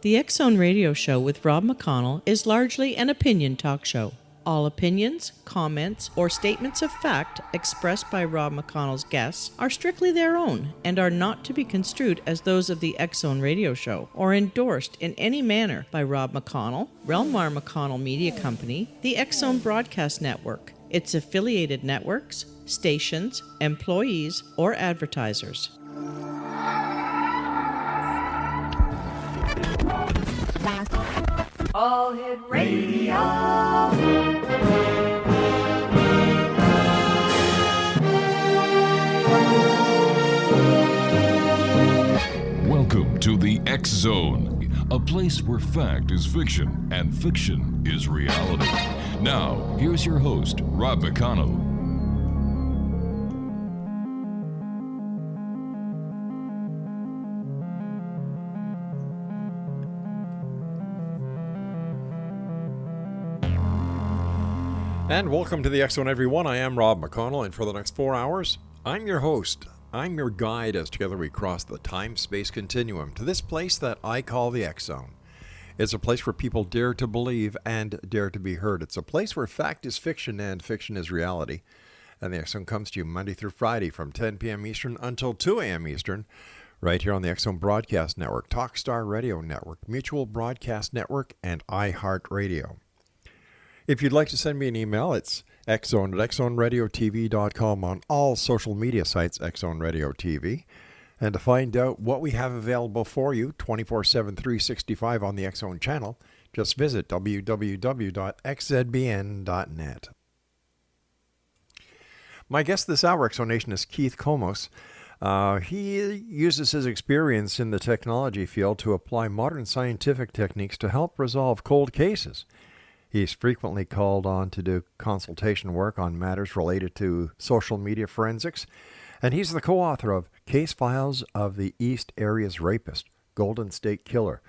The X-Zone Radio Show with Rob McConnell is largely an opinion talk show. All opinions, comments, or statements of fact expressed by Rob McConnell's guests are strictly their own and are not to be construed as those of the X-Zone Radio Show or endorsed in any manner by Rob McConnell, Relmar McConnell Media Company, the X-Zone Broadcast Network, its affiliated networks, stations, employees, or advertisers. All Hit Radio. Welcome to the X-Zone, a place where fact is fiction and fiction is reality. Now, here's your host, Rob McConnell. And welcome to the X-Zone, everyone. I am Rob McConnell, and for the next 4 hours, I'm your host. I'm your guide as together we cross the time-space continuum to this place that I call the X-Zone. It's a place where people dare to believe and dare to be heard. It's a place where fact is fiction and fiction is reality. And the X-Zone comes to you Monday through Friday from 10 p.m. Eastern until 2 a.m. Eastern, right here on the X-Zone Broadcast Network, Talkstar Radio Network, Mutual Broadcast Network, and iHeartRadio. If you'd like to send me an email, it's xzone at xzoneradiotv.com, on all social media sites, X-Zone Radio TV. And to find out what we have available for you 24/7, 365 on the X-Zone channel, just visit www.xzbn.net. My guest this hour, X-Zone Nation, is Keith KOMOS. He uses his experience in the technology field to apply modern scientific techniques to help resolve cold cases. He's frequently called on to do consultation work on matters related to social media forensics, and he's the co-author of Case Files of the East Area's Rapist, Golden State Killer,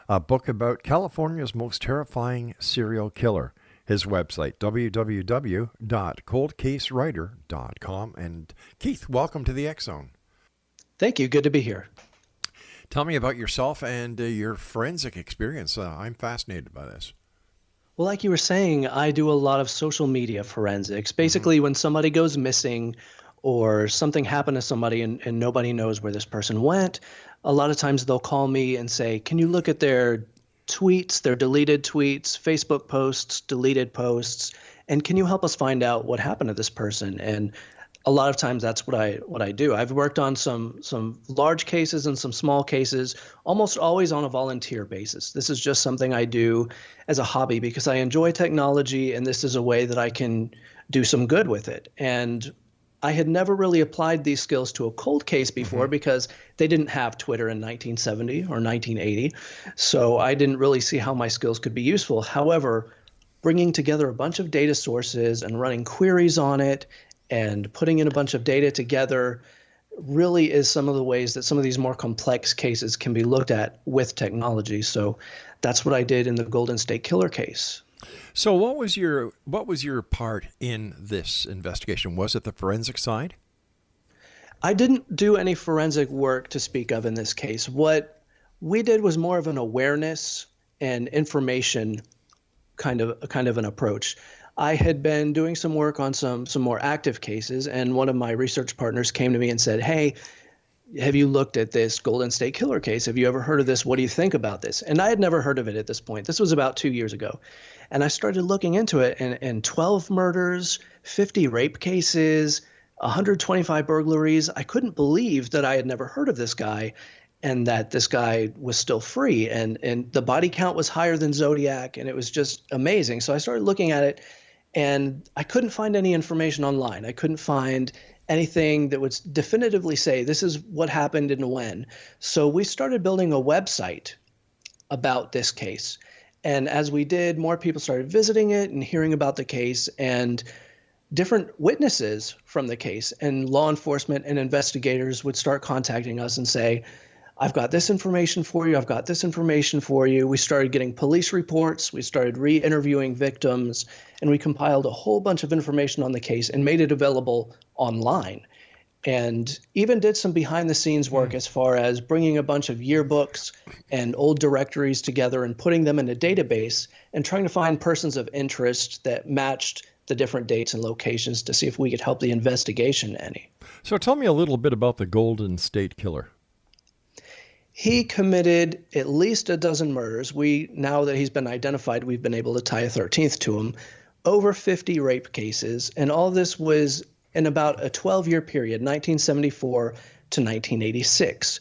a book about California's most terrifying serial killer. His website, www.coldcasewriter.com. And Keith, welcome to the X-Zone. Thank you. Good to be here. Tell me about yourself and your forensic experience. I'm fascinated by this. Well, like you were saying, I do a lot of social media forensics. Basically, when somebody goes missing or something happened to somebody and nobody knows where this person went, a lot of times they'll call me and say, can you look at their tweets, their deleted tweets, Facebook posts, deleted posts, and can you help us find out what happened to this person? And a lot of times that's what I do. I've worked on some large cases and some small cases, almost always on a volunteer basis. This is just something I do as a hobby because I enjoy technology, and this is a way that I can do some good with it. And I had never really applied these skills to a cold case before because they didn't have Twitter in 1970 or 1980. So I didn't really see how my skills could be useful. However, bringing together a bunch of data sources and running queries on it and putting in a bunch of data together really is some of the ways that some of these more complex cases can be looked at with technology. So that's what I did in the Golden State Killer case. So what was your part in this investigation? Was it the forensic side? I didn't do any forensic work to speak of in this case. What we did was more of an awareness and information kind of an approach. I had been doing some work on some more active cases, and one of my research partners came to me and said, hey, have you looked at this Golden State Killer case? Have you ever heard of this? What do you think about this? And I had never heard of it at this point. This was about 2 years ago. And I started looking into it, and 12 murders, 50 rape cases, 125 burglaries. I couldn't believe that I had never heard of this guy and that this guy was still free. And the body count was higher than Zodiac, and it was just amazing. So I started looking at it, and I couldn't find any information online. I couldn't find anything that would definitively say this is what happened and when. So we started building a website about this case. And as we did, more people started visiting it and hearing about the case, and different witnesses from the case and law enforcement and investigators would start contacting us and say, I've got this information for you. I've got this information for you. We started getting police reports. We started re-interviewing victims, and we compiled a whole bunch of information on the case and made it available online. and even did some behind the scenes work as far as bringing a bunch of yearbooks and old directories together and putting them in a database and trying to find persons of interest that matched the different dates and locations to see if we could help the investigation any. So tell me a little bit about the Golden State Killer. He committed at least a dozen murders. Now that he's been identified, we've been able to tie a 13th to him. Over 50 rape cases, and all this was in about a 12-year period, 1974 to 1986.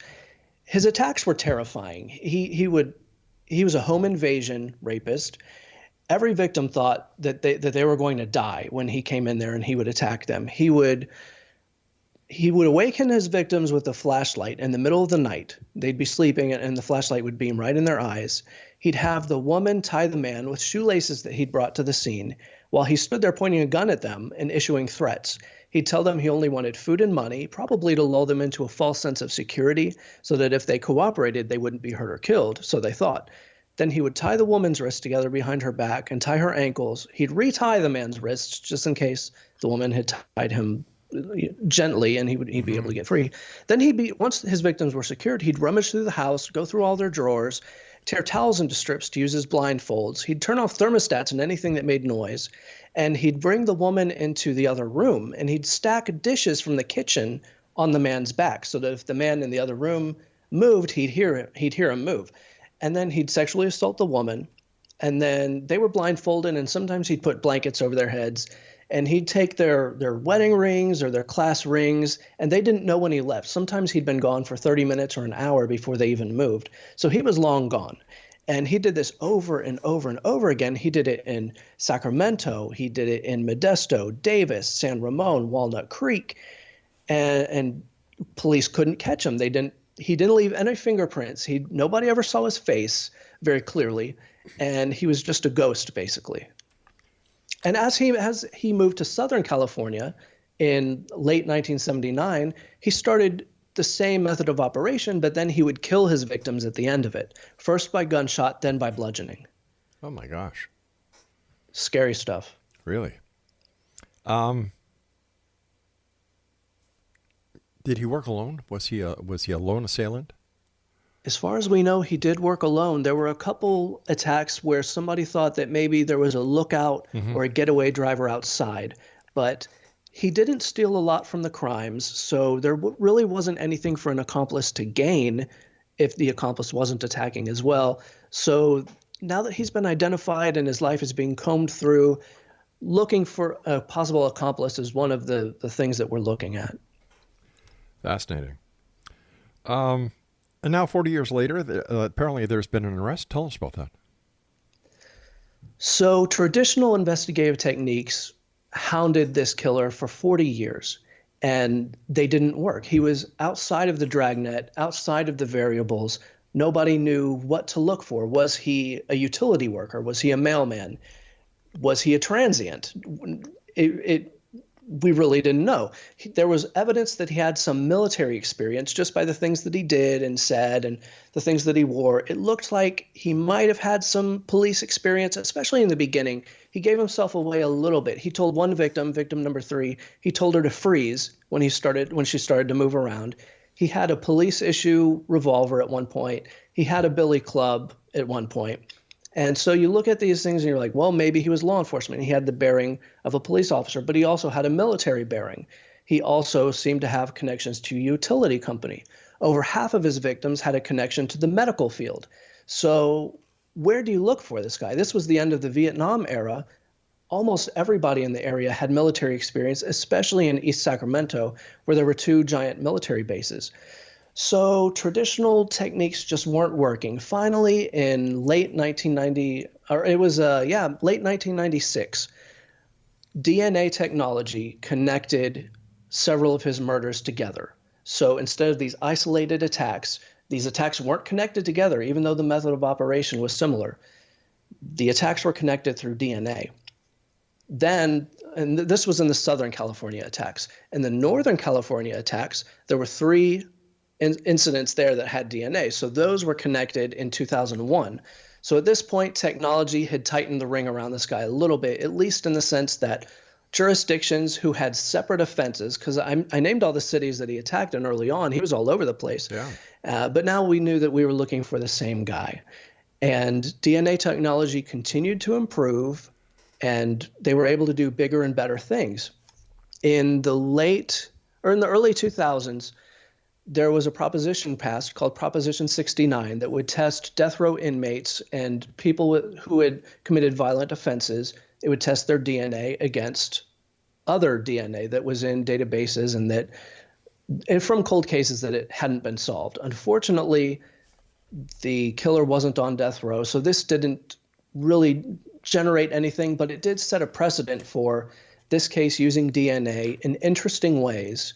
His attacks were terrifying. He was a home invasion rapist. Every victim thought that they were going to die when he came in there and he would attack them. He would awaken his victims with a flashlight in the middle of the night. They'd be sleeping and the flashlight would beam right in their eyes. He'd have the woman tie the man with shoelaces that he'd brought to the scene while he stood there pointing a gun at them and issuing threats. He'd tell them he only wanted food and money, probably to lull them into a false sense of security so that if they cooperated, they wouldn't be hurt or killed, so they thought. Then he would tie the woman's wrists together behind her back and tie her ankles. He'd retie the man's wrists just in case the woman had tied him gently and he'd be able to get free. Then once his victims were secured, he'd rummage through the house, go through all their drawers, tear towels into strips to use as blindfolds. He'd turn off thermostats and anything that made noise, and he'd bring the woman into the other room and he'd stack dishes from the kitchen on the man's back so that if the man in the other room moved, he'd hear him move. And then he'd sexually assault the woman, and then they were blindfolded, and sometimes he'd put blankets over their heads, and he'd take their wedding rings or their class rings, and they didn't know when he left. Sometimes he'd been gone for 30 minutes or an hour before they even moved. So he was long gone. And he did this over and over and over again. He did it in Sacramento. He did it in Modesto, Davis, San Ramon, Walnut Creek, and police couldn't catch him. He didn't leave any fingerprints. Nobody ever saw his face very clearly, and he was just a ghost, basically. And as he moved to Southern California in late 1979, he started the same method of operation, but then he would kill his victims at the end of it, first by gunshot, then by bludgeoning. Oh my gosh. Scary stuff. Really? Did he work alone? Was he a lone assailant? As far as we know, he did work alone. There were a couple attacks where somebody thought that maybe there was a lookout or a getaway driver outside, but he didn't steal a lot from the crimes, so there really wasn't anything for an accomplice to gain if the accomplice wasn't attacking as well. So now that he's been identified and his life is being combed through, looking for a possible accomplice is one of the things that we're looking at. Fascinating. And now 40 years later, apparently there's been an arrest. Tell us about that. So traditional investigative techniques hounded this killer for 40 years, and they didn't work. He was outside of the dragnet, outside of the variables. Nobody knew what to look for. Was he a utility worker? Was he a mailman? Was he a transient? We really didn't know. There was evidence that he had some military experience just by the things that he did and said and the things that he wore. It looked like he might have had some police experience, especially in the beginning. He gave himself away a little bit. He told one victim number 3, he told her to freeze when she started to move around. He had a police issue revolver at one point. He had a billy club at one point. And so you look at these things and you're like, well, maybe he was law enforcement. He had the bearing of a police officer, but he also had a military bearing. He also seemed to have connections to a utility company. Over half of his victims had a connection to the medical field. So where do you look for this guy? This was the end of the Vietnam era. Almost everybody in the area had military experience, especially in East Sacramento, where there were 2 giant military bases. So traditional techniques just weren't working. Finally, in late 1996, DNA technology connected several of his murders together. So instead of these isolated attacks, these attacks weren't connected together, even though the method of operation was similar. The attacks were connected through DNA. Then, and this was in the Southern California attacks. In the Northern California attacks, there were 3 incidents there that had DNA. So those were connected in 2001. So at this point, technology had tightened the ring around this guy a little bit, at least in the sense that jurisdictions who had separate offenses, because I named all the cities that he attacked in early on. He was all over the place. Yeah. But now we knew that we were looking for the same guy. And DNA technology continued to improve, and they were able to do bigger and better things. In the early 2000s, there was a proposition passed called Proposition 69 that would test death row inmates and people who had committed violent offenses. It would test their DNA against other DNA that was in databases and from cold cases that it hadn't been solved. Unfortunately, the killer wasn't on death row, so this didn't really generate anything, but it did set a precedent for this case using DNA in interesting ways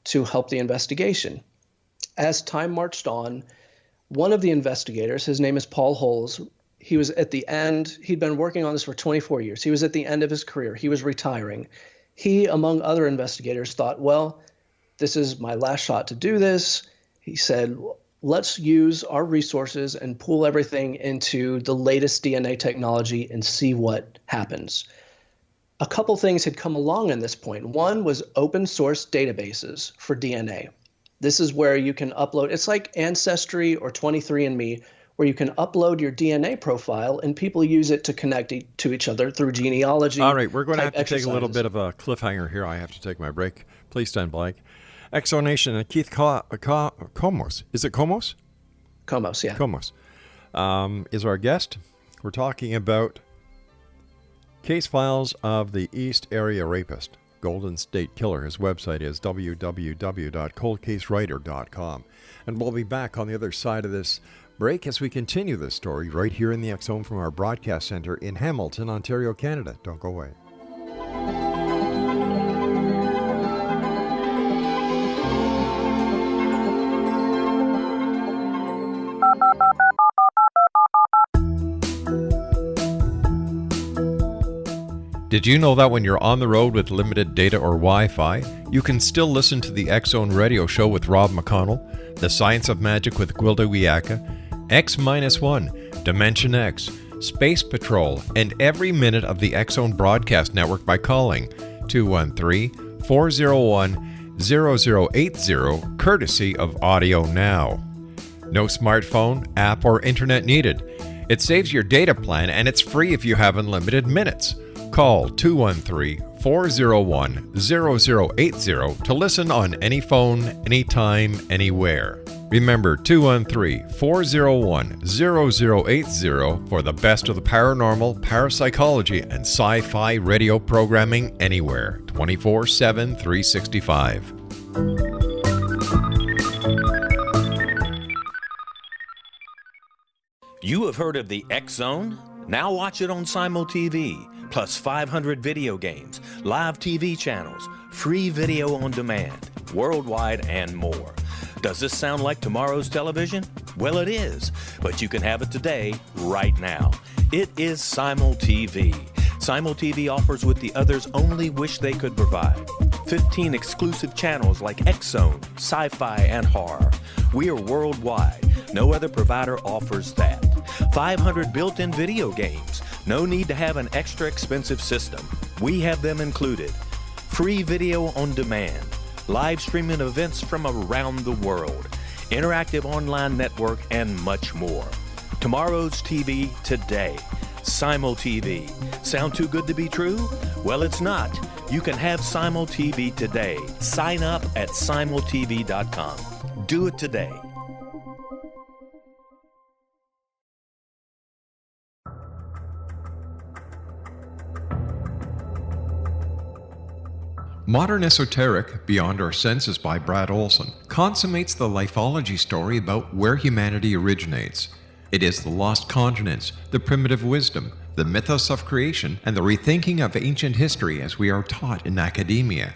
to help the investigation. As time marched on, one of the investigators, his name is Paul Holes, he was at the end. He'd been working on this for 24 years. He was at the end of his career. He was retiring. He, among other investigators, thought, well, this is my last shot to do this. He said, let's use our resources and pool everything into the latest DNA technology and see what happens. A couple things had come along in this point. One was open source databases for DNA. This is where you can upload. It's like Ancestry or 23andMe, where you can upload your DNA profile and people use it to connect to each other through genealogy. All right, we're going to have to take a little bit of a cliffhanger here. I have to take my break. Please stand by. Exonation and Keith KOMOS. Is it KOMOS? KOMOS, yeah. KOMOS is our guest. We're talking about case files of the East Area Rapist, Golden State Killer. His website is www.coldcasewriter.com. And we'll be back on the other side of this break as we continue this story right here in the X-Zone from our broadcast center in Hamilton, Ontario, Canada. Don't go away. Did you know that when you're on the road with limited data or Wi-Fi, you can still listen to the X-Zone radio show with Rob McConnell, The Science of Magic with Gwilda Wiyaka, X-1, Dimension X, Space Patrol, and every minute of the X-Zone broadcast network by calling 213-401-0080, courtesy of Audio Now. No smartphone, app, or internet needed. It saves your data plan and it's free if you have unlimited minutes. Call 213-401-0080 to listen on any phone, anytime, anywhere. Remember 213-401-0080 for the best of the paranormal, parapsychology, and sci-fi radio programming anywhere, 24/7, 365. You have heard of the X-Zone? Now watch it on Simul TV, plus 500 video games, live TV channels, free video on demand, worldwide, and more. Does this sound like tomorrow's television? Well, it is, but you can have it today, right now. It is Simul TV. Simul TV offers what the others only wish they could provide. 15 exclusive channels like X-Zone, Sci-Fi, and Horror. We are worldwide. No other provider offers that. 500 built-in video games. No need to have an extra expensive system. We have them included. Free video on demand. Live streaming events from around the world. Interactive online network, and much more. Tomorrow's TV today. Simul TV. Sound too good to be true? Well, it's not. You can have Simul TV today. Sign up at simultv.com. Do it today. Modern Esoteric, Beyond Our Senses by Brad Olson, consummates the lifology story about where humanity originates. It is the lost continents, the primitive wisdom, the mythos of creation, and the rethinking of ancient history as we are taught in academia.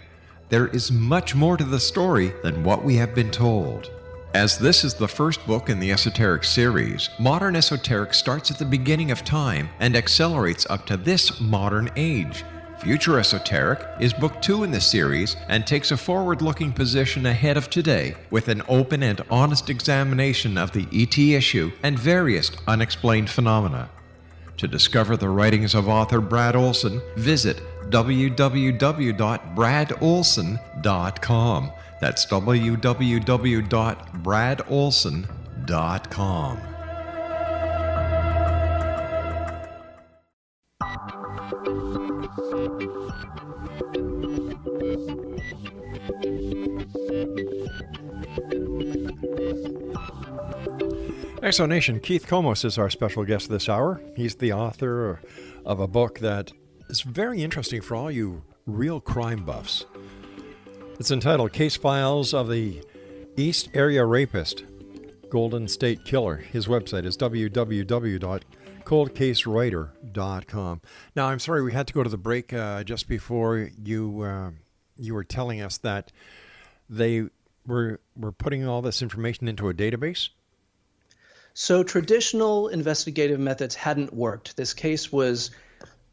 There is much more to the story than what we have been told. As this is the first book in the Esoteric series, Modern Esoteric starts at the beginning of time and accelerates up to this modern age. Future Esoteric is book 2 in the series and takes a forward-looking position ahead of today with an open and honest examination of the ET issue and various unexplained phenomena. To discover the writings of author Brad Olson, visit www.bradolson.com. That's www.bradolson.com. Exonation, Keith KOMOS is our special guest this hour. He's the author of a book that is very interesting for all you real crime buffs. It's entitled Case Files of the East Area Rapist, Golden State Killer. His website is www.coldcasewriter.com. Now, I'm sorry we had to go to the break just before you were telling us that they were putting all this information into a database. So traditional investigative methods hadn't worked. This case was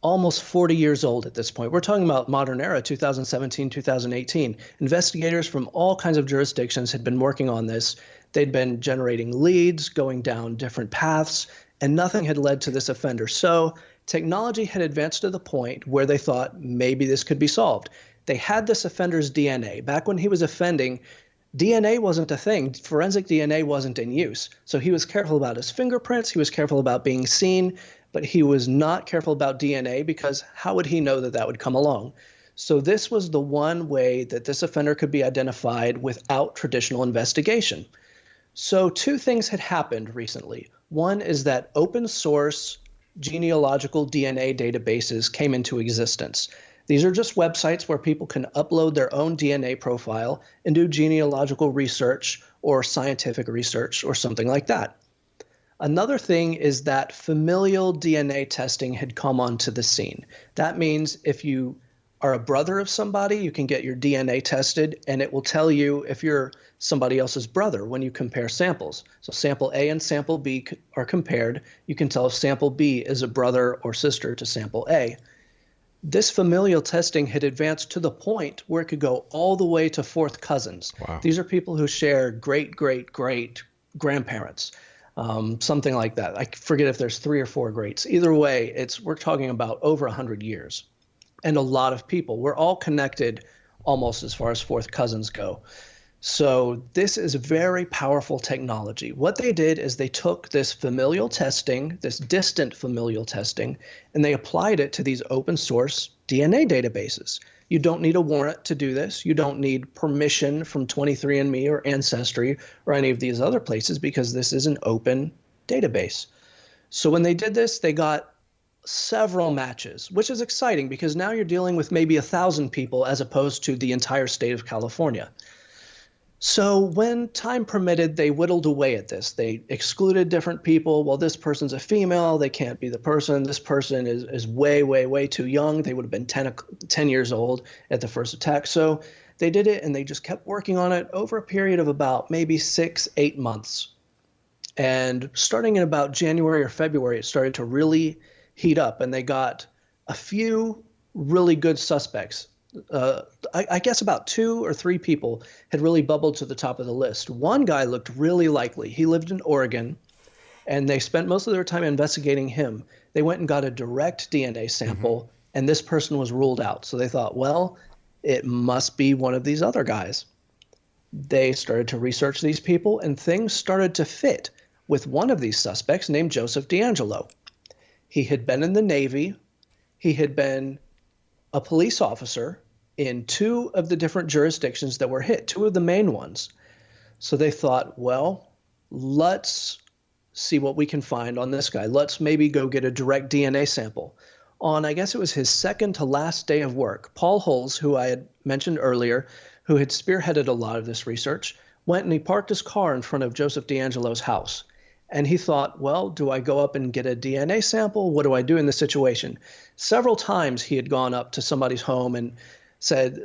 almost 40 years old at this point. We're talking about modern era, 2017, 2018. Investigators from all kinds of jurisdictions had been working on this. They'd been generating leads, going down different paths, and nothing had led to this offender. So technology had advanced to the point where they thought maybe this could be solved. They had this offender's DNA. Back when he was offending, DNA wasn't a thing. Forensic DNA wasn't in use. So he was careful about his fingerprints. He was careful about being seen, but he was not careful about DNA because how would he know that that would come along? So this was the one way that this offender could be identified without traditional investigation. So two things had happened recently. One is that open source genealogical DNA databases came into existence. These are just websites where people can upload their own DNA profile and do genealogical research or scientific research or something like that. Another thing is that familial DNA testing had come onto the scene. That means if you are a brother of somebody, you can get your DNA tested and it will tell you if you're somebody else's brother when you compare samples. So sample A and sample B are compared. You can tell if sample B is a brother or sister to sample A. This familial testing had advanced to the point where it could go all the way to fourth cousins. Wow. These are people who share great-great-great-grandparents, something like that. I forget if there's 3 or 4 greats. Either way, we're talking about over 100 years and a lot of people. We're all connected almost as far as fourth cousins go. So this is very powerful technology. What they did is they took this familial testing, this distant familial testing, and they applied it to these open source DNA databases. You don't need a warrant to do this. You don't need permission from 23andMe or Ancestry or any of these other places because this is an open database. So when they did this, they got several matches, which is exciting because now you're dealing with maybe 1,000 people as opposed to the entire state of California. So when time permitted, they whittled away at this. They excluded different people. Well, this person's a female. They can't be the person. This person is way, way, way too young. They would have been 10 years old at the first attack. So they did it, and they just kept working on it over a period of about maybe 6-8 months. And starting in about January or February, it started to really heat up, and they got a few really good suspects. I guess about 2 or 3 people had really bubbled to the top of the list. One guy looked really likely. He lived in Oregon, and they spent most of their time investigating him. They went and got a direct DNA sample, and this person was ruled out. So they thought, well, it must be one of these other guys. They started to research these people, and things started to fit with one of these suspects named Joseph D'Angelo. He had been in the Navy. He had been a police officer in 2 of the different jurisdictions that were hit, 2 of the main ones. So they thought, well, let's see what we can find on this guy. Let's maybe go get a direct DNA sample. On, I guess it was his second to last day of work, Paul Hulls, who I had mentioned earlier, who had spearheaded a lot of this research, went and he parked his car in front of Joseph D'Angelo's house. And he thought, well, do I go up and get a DNA sample? What do I do in this situation? Several times he had gone up to somebody's home and said,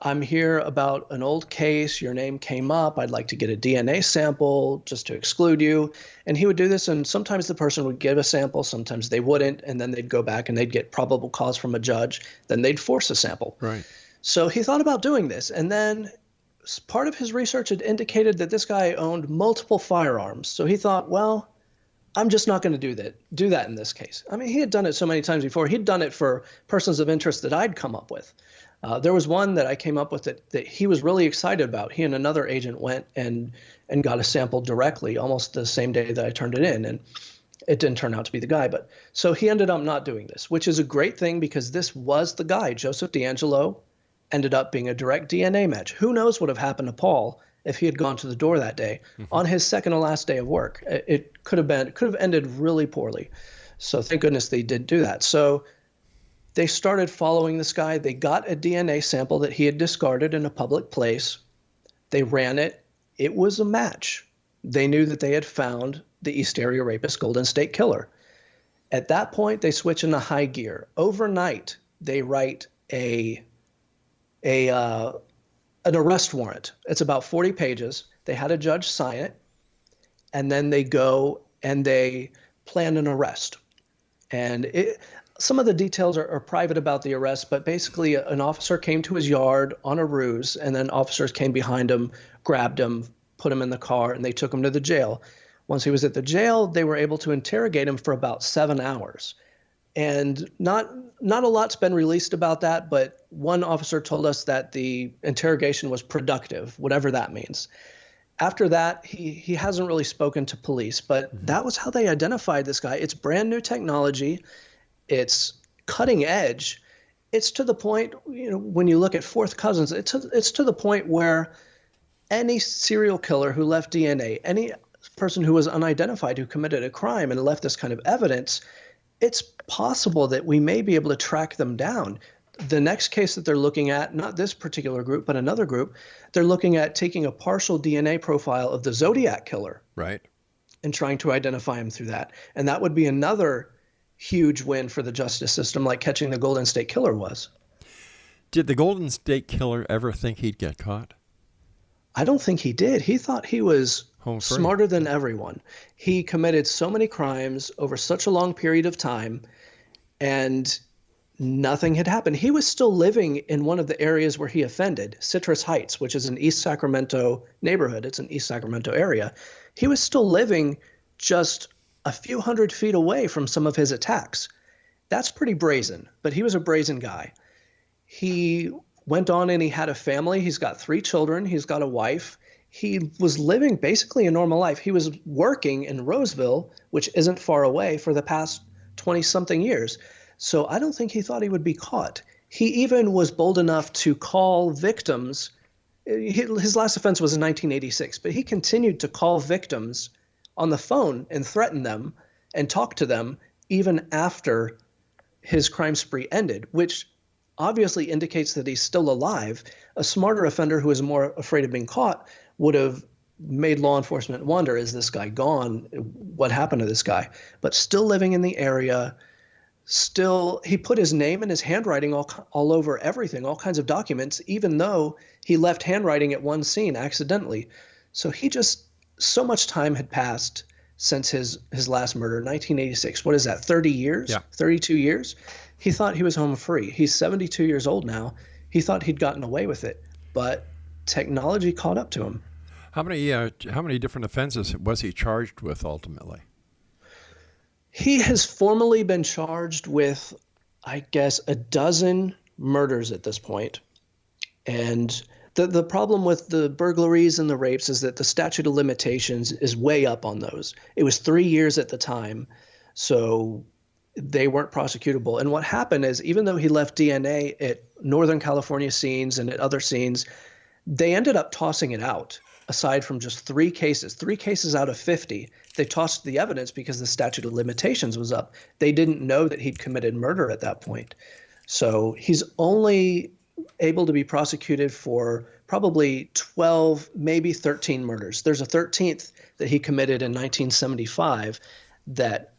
I'm here about an old case. Your name came up. I'd like to get a DNA sample just to exclude you. And he would do this, and sometimes the person would give a sample, sometimes they wouldn't, and then they'd go back and they'd get probable cause from a judge. Then they'd force a sample. Right. So he thought about doing this, and then part of his research had indicated that this guy owned multiple firearms. So he thought, well, I'm just not going to do that in this case. I mean, he had done it so many times before. He'd done it for persons of interest that I'd come up with. There was one that I came up with that he was really excited about. He and another agent went and got a sample directly almost the same day that I turned it in. And it didn't turn out to be the guy. But so he ended up not doing this, which is a great thing because this was the guy. Joseph D'Angelo ended up being a direct DNA match. Who knows what would have happened to Paul if he had gone to the door that day on his second to last day of work. It could have ended really poorly. So thank goodness they didn't do that. So they started following this guy. They got a DNA sample that he had discarded in a public place. They ran it. It was a match. They knew that they had found the East Area Rapist Golden State Killer. At that point, they switch into high gear. Overnight, they write an arrest warrant. It's about 40 pages. They had a judge sign it, and then they go and they plan an arrest. And some of the details are private about the arrest, but basically an officer came to his yard on a ruse, and then officers came behind him, grabbed him, put him in the car, and they took him to the jail. Once he was at the jail, they were able to interrogate him for about 7 hours. And not a lot's been released about that, but one officer told us that the interrogation was productive, whatever that means. After that, he hasn't really spoken to police, but that was how they identified this guy. It's brand new technology. It's cutting edge. It's to the point, when you look at fourth cousins, it's to the point where any serial killer who left DNA, any person who was unidentified who committed a crime and left this kind of evidence, it's possible that we may be able to track them down. The next case that they're looking at, not this particular group, but another group, they're looking at taking a partial DNA profile of the Zodiac killer. Right. And trying to identify him through that. And that would be another huge win for the justice system, like catching the Golden State Killer was. Did the Golden State Killer ever think he'd get caught? I don't think he did. He thought he was smarter than everyone. He committed so many crimes over such a long period of time, and nothing had happened. He was still living in one of the areas where he offended, Citrus Heights, which is an East Sacramento neighborhood. It's an East Sacramento area. He was still living just a few hundred feet away from some of his attacks. That's pretty brazen, but he was a brazen guy. He went on and he had a family. He's got 3 children. He's got a wife. He was living basically a normal life. He was working in Roseville, which isn't far away, for the past 20-something years. So I don't think he thought he would be caught. He even was bold enough to call victims. His last offense was in 1986, but he continued to call victims on the phone and threaten them and talk to them even after his crime spree ended, which obviously indicates that he's still alive. A smarter offender who is more afraid of being caught would have made law enforcement wonder, is this guy gone? What happened to this guy? But still living in the area, still, he put his name and his handwriting all over everything, all kinds of documents, even though he left handwriting at one scene accidentally. So so much time had passed since his last murder, 1986. What is that, 30 years? Yeah. 32 years? He thought he was home free. He's 72 years old now. He thought he'd gotten away with it, but technology caught up to him. How many different offenses was he charged with ultimately? He has formally been charged with, I guess, 12 murders at this point. And the problem with the burglaries and the rapes is that the statute of limitations is way up on those. It was 3 years at the time, so they weren't prosecutable. And what happened is, even though he left DNA at Northern California scenes and at other scenes, they ended up tossing it out. Aside from just 3 cases out of 50, they tossed the evidence because the statute of limitations was up. They didn't know that he'd committed murder at that point. So he's only able to be prosecuted for probably 12, maybe 13 murders. There's a 13th that he committed in 1975 that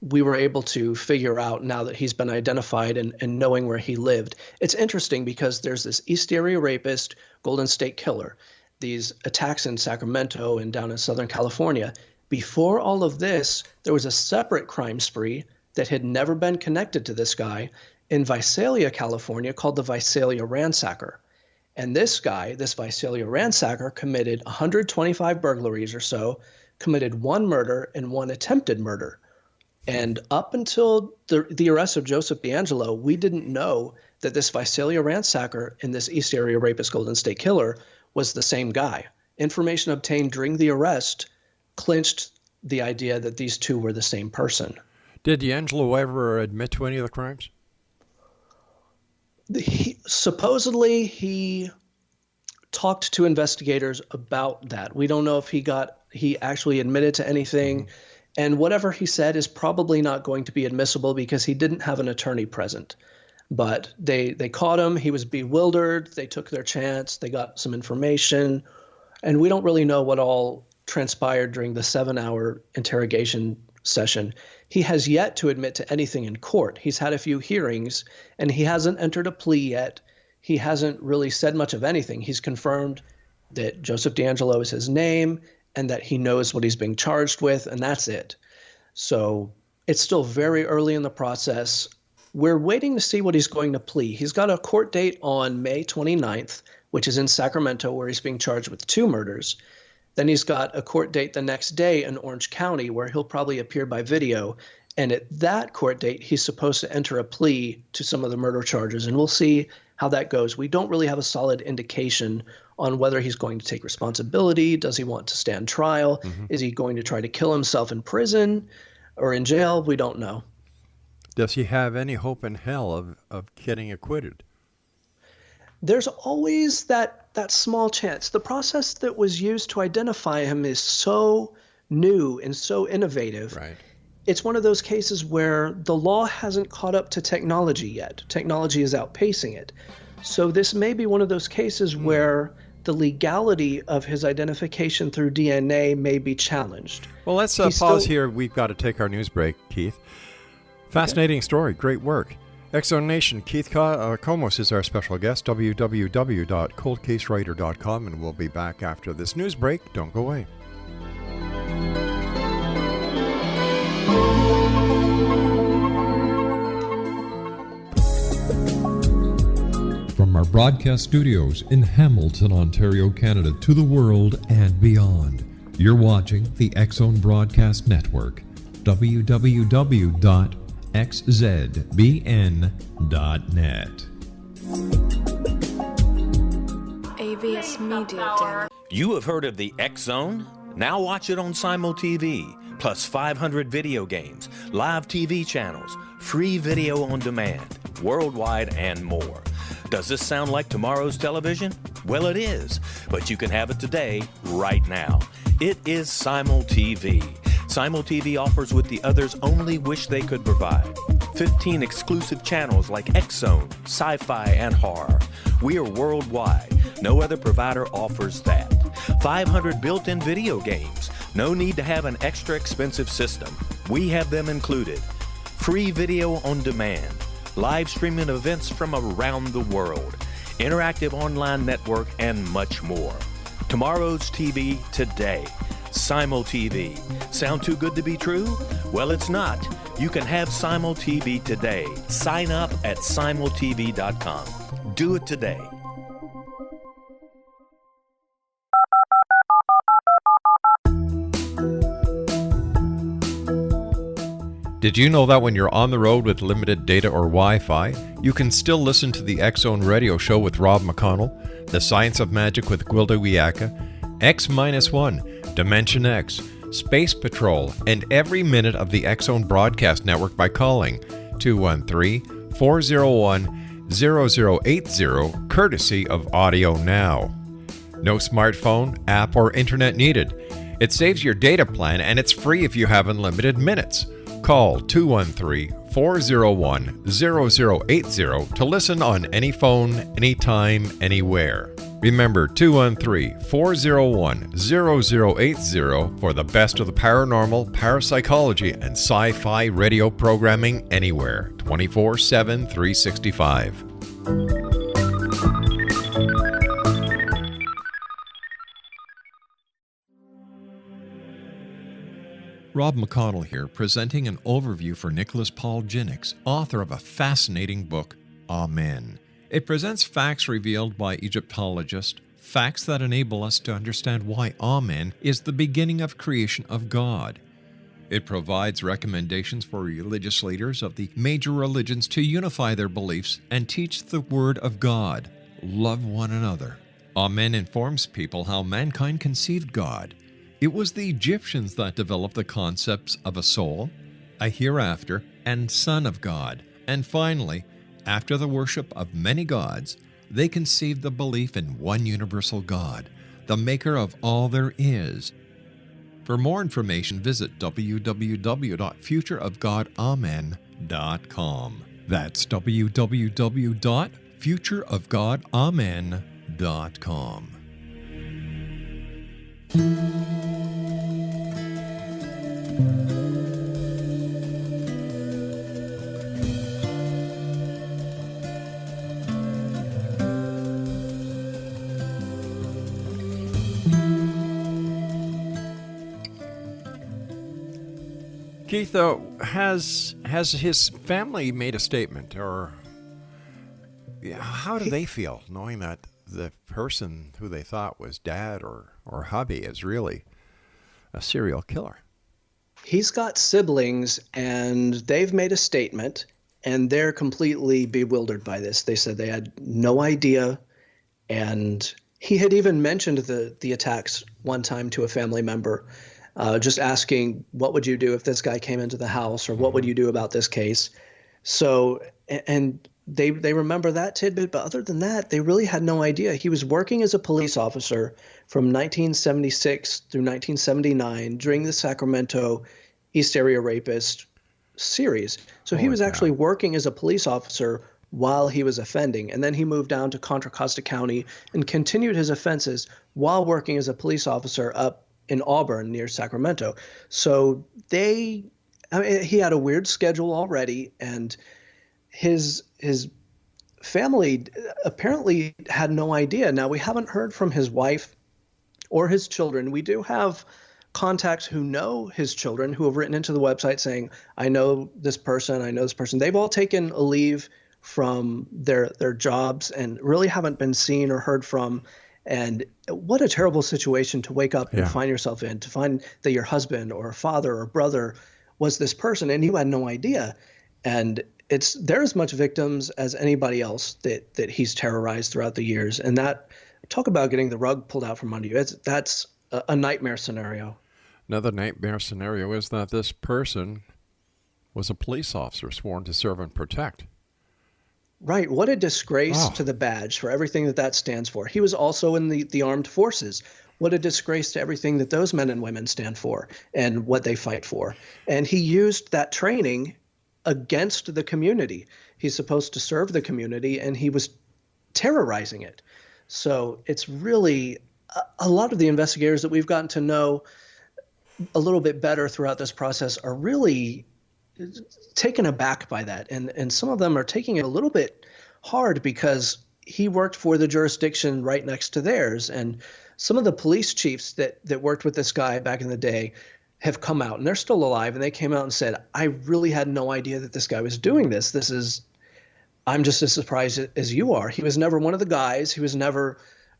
we were able to figure out now that he's been identified and knowing where he lived. It's interesting because there's this East Area Rapist, Golden State Killer, these attacks in Sacramento and down in Southern California. Before all of this, there was a separate crime spree that had never been connected to this guy in Visalia, California, called the Visalia Ransacker. And this guy, this Visalia Ransacker, committed 125 burglaries or so, committed one murder and one attempted murder. And up until the arrest of Joseph DeAngelo, we didn't know that this Visalia ransacker and this East Area Rapist Golden State Killer was the same guy. Information obtained during the arrest clinched the idea that these two were the same person. Did DeAngelo ever admit to any of the crimes? Supposedly, he talked to investigators about that. We don't know if he actually admitted to anything. And whatever he said is probably not going to be admissible because he didn't have an attorney present. But they caught him. He was bewildered. They took their chance. They got some information. And we don't really know what all transpired during the 7-hour interrogation session. He has yet to admit to anything in court. He's had a few hearings, and he hasn't entered a plea yet. He hasn't really said much of anything. He's confirmed that Joseph DeAngelo is his name and that he knows what he's being charged with, and that's it. So it's still very early in the process. We're waiting to see what he's going to plea. He's got a court date on May 29th, which is in Sacramento, where he's being charged with 2 murders. Then he's got a court date the next day in Orange County, where he'll probably appear by video. And at that court date, he's supposed to enter a plea to some of the murder charges, and we'll see how that goes. We don't really have a solid indication on whether he's going to take responsibility. Does he want to stand trial? Is he going to try to kill himself in prison or in jail? We don't know. Does he have any hope in hell of getting acquitted? There's always that small chance. The process that was used to identify him is so new and so innovative. Right. It's one of those cases where the law hasn't caught up to technology yet. Technology is outpacing it. So this may be one of those cases where the legality of his identification through DNA may be challenged. Well, let's pause here. We've got to take our news break, Keith. Fascinating story. Great work. X-Zone Nation, Keith KOMOS is our special guest, www.coldcasewriter.com, and we'll be back after this news break. Don't go away. From our broadcast studios in Hamilton, Ontario, Canada, to the world and beyond, you're watching the X-Zone Broadcast Network, www.xzbn.net. AVS Media Den. You have heard of the X-Zone? Now watch it on Simul TV, plus 500 video games, live TV channels, free video on demand, worldwide, and more. Does this sound like tomorrow's television? Well, it is, but you can have it today, right now. It is Simul TV. Simul TV offers what the others only wish they could provide. 15 exclusive channels like X-Zone, Sci-Fi, and Horror. We are worldwide. No other provider offers that. 500 built-in video games. No need to have an extra expensive system. We have them included. Free video on demand. Live streaming events from around the world. Interactive online network, and much more. Tomorrow's TV today. Simul TV. Sound too good to be true? Well, it's not. You can have Simul TV today. Sign up at simultv.com. Do it today. Did you know that when you're on the road with limited data or Wi-Fi, you can still listen to the X-Zone Radio Show with Rob McConnell, The Science of Magic with Gwilda Wiyaka, X-1, Dimension X, Space Patrol, and every minute of the X-Zone Broadcast Network by calling 213-401-0080, courtesy of Audio Now. No smartphone, app, or internet needed. It saves your data plan and it's free if you have unlimited minutes. Call 213-401-0080 to listen on any phone, anytime, anywhere. Remember 213-401-0080 for the best of the paranormal, parapsychology, and sci-fi radio programming anywhere, 24/7, 365. Rob McConnell here, presenting an overview for Nicholas Paul Jennings, author of a fascinating book, Amen. It presents facts revealed by Egyptologist, facts that enable us to understand why Amen is the beginning of creation of God. It provides recommendations for religious leaders of the major religions to unify their beliefs and teach the Word of God. Love one another. Amen informs people how mankind conceived God. It was the Egyptians that developed the concepts of a soul, a hereafter, and Son of God. And finally, after the worship of many gods, they conceived the belief in one universal God, the maker of all there is. For more information, visit www.futureofgodamen.com. That's www.futureofgodamen.com. Keith, has his family made a statement, or how do they feel knowing that the person who they thought was dad or hubby is really a serial killer? He's got siblings, and they've made a statement, and they're completely bewildered by this. They said they had no idea, and he had even mentioned the attacks one time to a family member, just asking, what would you do if this guy came into the house, or what would you do about this case? So, and they remember that tidbit, but other than that, they really had no idea. He was working as a police officer from 1976 through 1979 during the Sacramento East Area Rapist series. So he was actually working as a police officer while he was offending, and then he moved down to Contra Costa County and continued his offenses while working as a police officer up in Auburn near Sacramento. So he had a weird schedule already, and his family apparently had no idea. Now, we haven't heard from his wife or his children. We do have contacts who know his children who have written into the website saying, I know this person, I know this person. They've all taken a leave from their jobs and really haven't been seen or heard from. And what a terrible situation to wake up and find yourself in, to find that your husband or father or brother was this person and you had no idea. And they're as much victims as anybody else that he's terrorized throughout the years. And that, talk about getting the rug pulled out from under you. That's a nightmare scenario. Another nightmare scenario is that this person was a police officer sworn to serve and protect. Right. What a disgrace to the badge for everything that stands for. He was also in the armed forces. What a disgrace to everything that those men and women stand for and what they fight for. And he used that training against the community. He's supposed to serve the community, and he was terrorizing it. So it's really a lot of the investigators that we've gotten to know a little bit better throughout this process are really taken aback by that. And some of them are taking it a little bit hard because he worked for the jurisdiction right next to theirs. And some of the police chiefs that worked with this guy back in the day have come out, and they're still alive. And they came out and said, I really had no idea that this guy was doing this. I'm just as surprised as you are. He was never one of the guys. He was never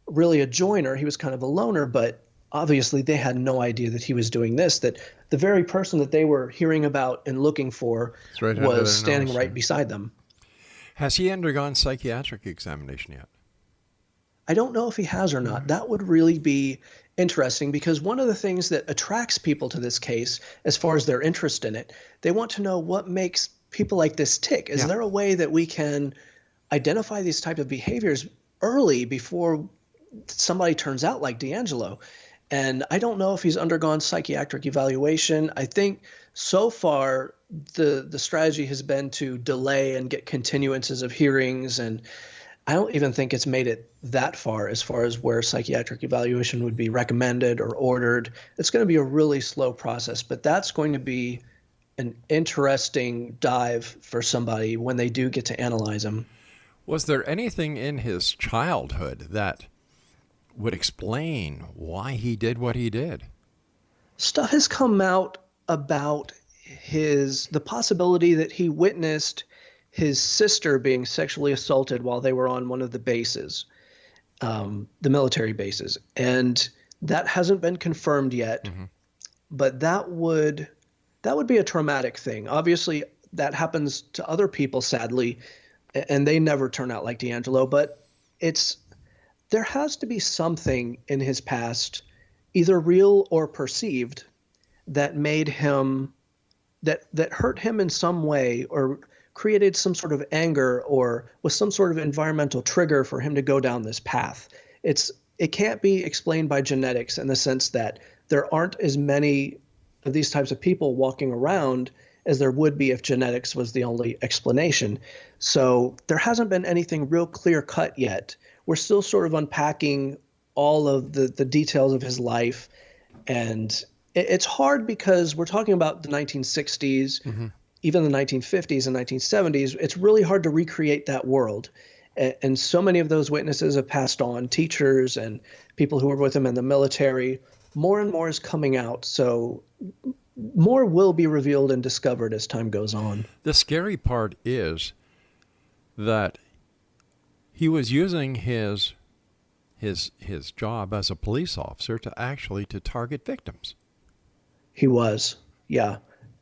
really a joiner. He was kind of a loner, but obviously they had no idea that he was doing this, that the very person that they were hearing about and looking for was standing right beside them. Has he undergone psychiatric examination yet? I don't know if he has or not. That would really be interesting, because one of the things that attracts people to this case, as far as their interest in it, they want to know what makes people like this tick. Is there a way that we can identify these type of behaviors early before somebody turns out like D'Angelo? And I don't know if he's undergone psychiatric evaluation. I think so far the strategy has been to delay and get continuances of hearings, and I don't even think it's made it that far as where psychiatric evaluation would be recommended or ordered. It's going to be a really slow process, but that's going to be an interesting dive for somebody when they do get to analyze him. Was there anything in his childhood that would explain why he did what he did? Stuff has come out about the possibility that he witnessed his sister being sexually assaulted while they were on one of the bases. the military bases. And that hasn't been confirmed yet, but that would be a traumatic thing. Obviously, that happens to other people, sadly, and they never turn out like D'Angelo. But there has to be something in his past, either real or perceived, that made him that hurt him in some way, or created some sort of anger, or was some sort of environmental trigger for him to go down this path. It can't be explained by genetics, in the sense that there aren't as many of these types of people walking around as there would be if genetics was the only explanation. So there hasn't been anything real clear cut yet. We're still sort of unpacking all of the details of his life. And it's hard because we're talking about the 1960s, even the 1950s and 1970s. It's really hard to recreate that world. And so many of those witnesses have passed on, teachers and people who were with him in the military. More and more is coming out. So more will be revealed and discovered as time goes on. The scary part is that he was using his job as a police officer to target victims. He was, yeah.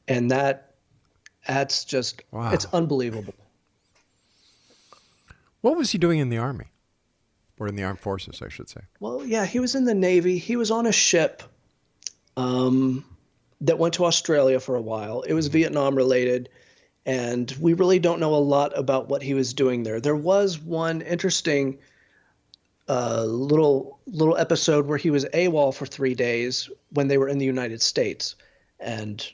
And that's just, wow. It's unbelievable. What was he doing in the Army? Or in the armed forces, I should say. Well, yeah, he was in the Navy. He was on a ship that went to Australia for a while. It was Vietnam related, and we really don't know a lot about what he was doing there. There was one interesting little episode where he was AWOL for 3 days when they were in the United States, and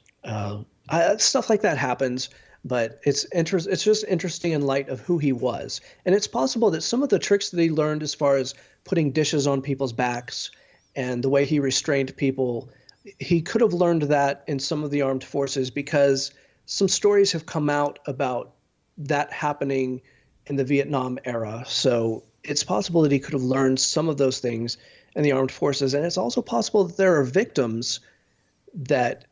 stuff like that happens. But it's just interesting in light of who he was. And it's possible that some of the tricks that he learned, as far as putting dishes on people's backs and the way he restrained people, he could have learned that in some of the armed forces, because some stories have come out about that happening in the Vietnam era. So it's possible that he could have learned some of those things in the armed forces. And it's also possible that there are victims that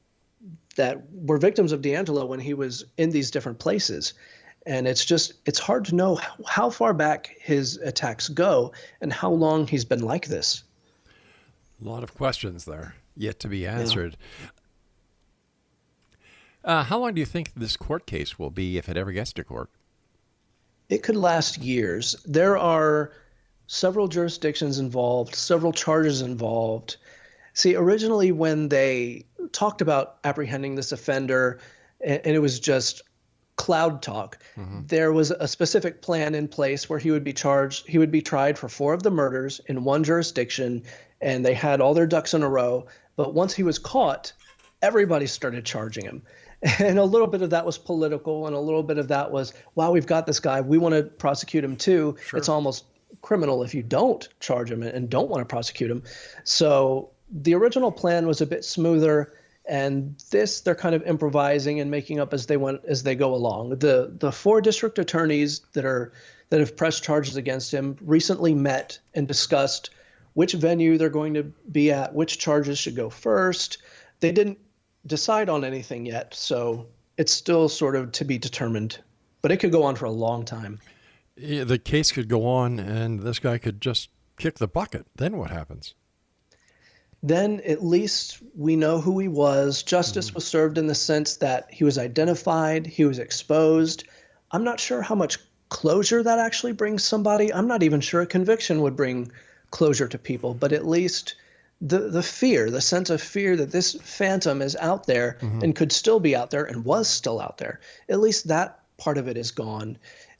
were victims of D'Angelo when he was in these different places. And it's hard to know how far back his attacks go and how long he's been like this. A lot of questions there yet to be answered. Yeah. How long do you think this court case will be, if it ever gets to court? It could last years. There are several jurisdictions involved, several charges involved. See, originally when they talked about apprehending this offender, and it was just cloud talk, there was a specific plan in place where he would be tried for 4 of the murders in one jurisdiction, and they had all their ducks in a row. But once he was caught, everybody started charging him. And a little bit of that was political, and a little bit of that was, wow, we've got this guy, we want to prosecute him too. Sure. It's almost criminal if you don't charge him and don't want to prosecute him. So the original plan was a bit smoother, and this they're kind of improvising and making up as they go along. The 4 district attorneys that have pressed charges against him recently met and discussed which venue they're going to be at, which charges should go first. They didn't decide on anything yet, so it's still sort of to be determined, but it could go on for a long time. Yeah, the case could go on, and this guy could just kick the bucket. Then what happens? Then at least we know who he was. Justice was served in the sense that he was identified, he was exposed. I'm not sure how much closure that actually brings somebody. I'm not even sure a conviction would bring closure to people, but at least the fear, the sense of fear that this phantom is out there and could still be out there and was still out there, at least that part of it is gone.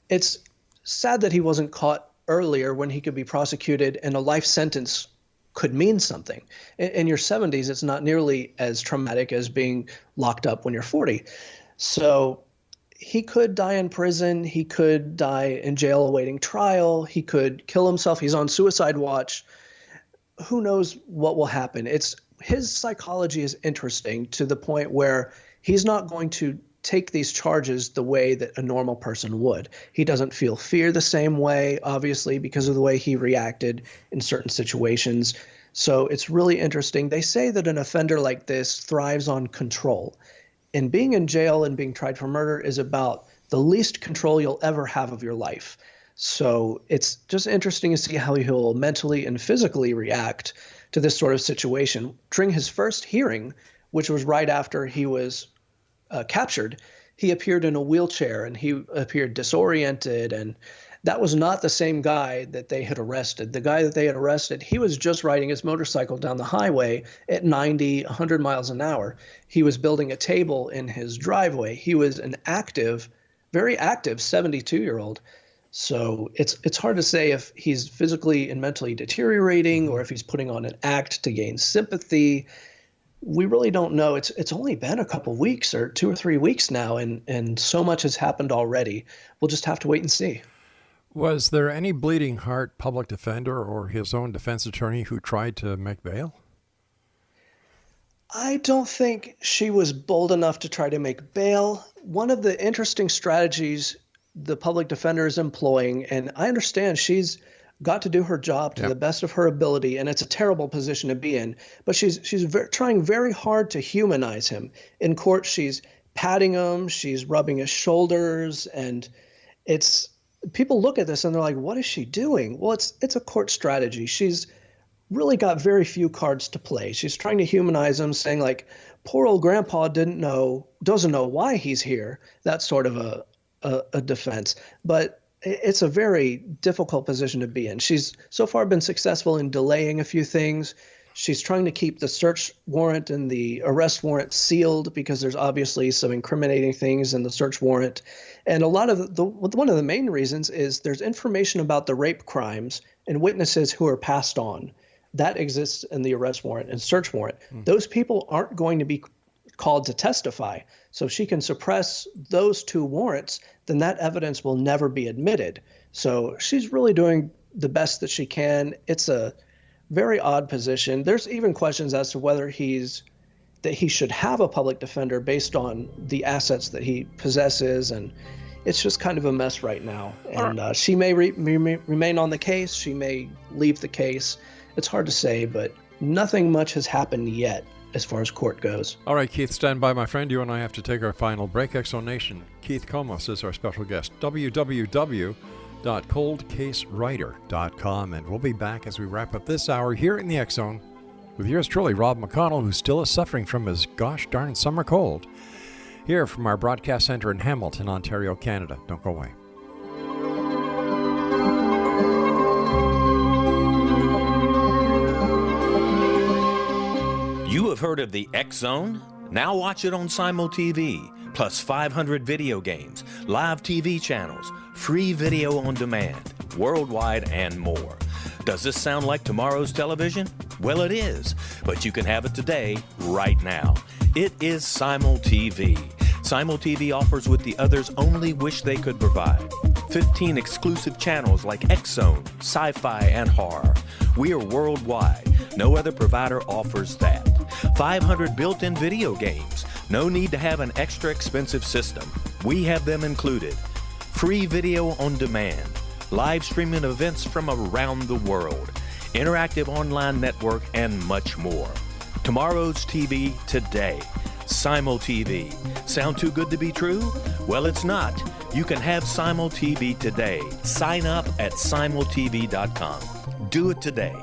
It's sad that he wasn't caught earlier when he could be prosecuted and a life sentence could mean something. In your 70s, it's not nearly as traumatic as being locked up when you're 40. So he could die in prison. He could die in jail awaiting trial. He could kill himself. He's on suicide watch. Who knows what will happen? His psychology is interesting to the point where he's not going to take these charges the way that a normal person would. He doesn't feel fear the same way, obviously, because of the way he reacted in certain situations. So it's really interesting. They say that an offender like this thrives on control. And being in jail and being tried for murder is about the least control you'll ever have of your life. So it's just interesting to see how he'll mentally and physically react to this sort of situation. During his first hearing, which was right after he was captured, he appeared in a wheelchair and he appeared disoriented, and that was not the same guy that they had arrested. The guy that they had arrested, he was just riding his motorcycle down the highway at 90, 100 miles an hour. He was building a table in his driveway. He was an active, very active 72-year-old. So it's hard to say if he's physically and mentally deteriorating or if he's putting on an act to gain sympathy. We really don't know. It's only been a couple weeks or 2 or 3 weeks now, and so much has happened already. We'll just have to wait and see. Was there any bleeding heart public defender or his own defense attorney who tried to make bail? I don't think she was bold enough to try to make bail. One of the interesting strategies the public defender is employing, and I understand she's got to do her job to the best of her ability, and it's a terrible position to be in, but she's trying very hard to humanize him. In court, she's patting him, she's rubbing his shoulders, and people look at this and they're like, what is she doing? Well, it's a court strategy. She's really got very few cards to play. She's trying to humanize him, saying like, poor old grandpa doesn't know why he's here. That's sort of a defense. But it's a very difficult position to be in. She's so far been successful in delaying a few things. She's trying to keep the search warrant and the arrest warrant sealed because there's obviously some incriminating things in the search warrant. And one of the main reasons is there's information about the rape crimes and witnesses who are passed on. That exists in the arrest warrant and search warrant. Those people aren't going to be called to testify. So if she can suppress those 2 warrants, then that evidence will never be admitted. So she's really doing the best that she can. It's a very odd position. There's even questions as to whether he should have a public defender based on the assets that he possesses, and it's just kind of a mess right now. And she may remain on the case. She may leave the case. It's hard to say, but nothing much has happened yet as far as court goes. All right, Keith, stand by, my friend. You and I have to take our final break. X Zone Nation, Keith KOMOS is our special guest. www.coldcasewriter.com, and we'll be back as we wrap up this hour here in the X Zone with yours truly, Rob McConnell, who still is suffering from his gosh darn summer cold. Here from our broadcast center in Hamilton, Ontario, Canada. Don't go away. You have heard of the X Zone? Now watch it on Simul TV, plus 500 video games, live TV channels, free video on demand, worldwide, and more. Does this sound like tomorrow's television? Well, it is, but you can have it today, right now. It is Simul TV. Simul TV offers what the others only wish they could provide. 15 exclusive channels like X Zone, sci-fi, and horror. We are worldwide. No other provider offers that. 500 built-in video games. No need to have an extra expensive system. We have them included. Free video on demand. Live streaming events from around the world. Interactive online network, and much more. Tomorrow's TV today. Simul TV. Sound too good to be true? Well, it's not. You can have Simul TV today. Sign up at simultv.com. Do it today.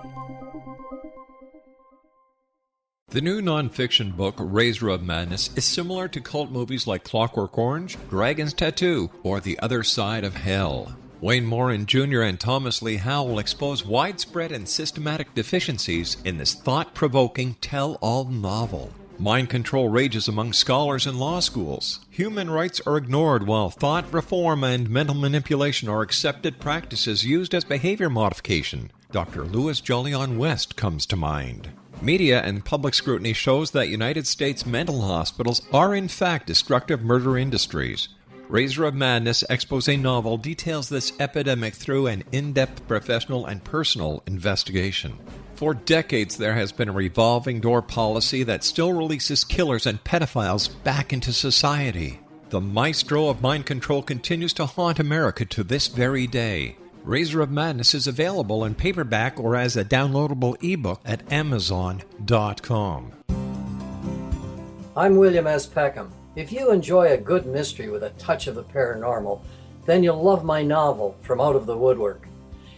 The new nonfiction book, Razor of Madness, is similar to cult movies like Clockwork Orange, Dragon's Tattoo, or The Other Side of Hell. Wayne Morin Jr. and Thomas Lee Howell expose widespread and systematic deficiencies in this thought-provoking tell-all novel. Mind control rages among scholars in law schools. Human rights are ignored while thought reform and mental manipulation are accepted practices used as behavior modification. Dr. Louis Jolyon West comes to mind. Media and public scrutiny shows that United States mental hospitals are in fact destructive murder industries. Razor of Madness expose novel details this epidemic through an in-depth professional and personal investigation. For decades, there has been a revolving door policy that still releases killers and pedophiles back into society. The maestro of mind control continues to haunt America to this very day. Razor of Madness is available in paperback or as a downloadable ebook at Amazon.com. I'm William S. Peckham. If you enjoy a good mystery with a touch of the paranormal, then you'll love my novel, From Out of the Woodwork.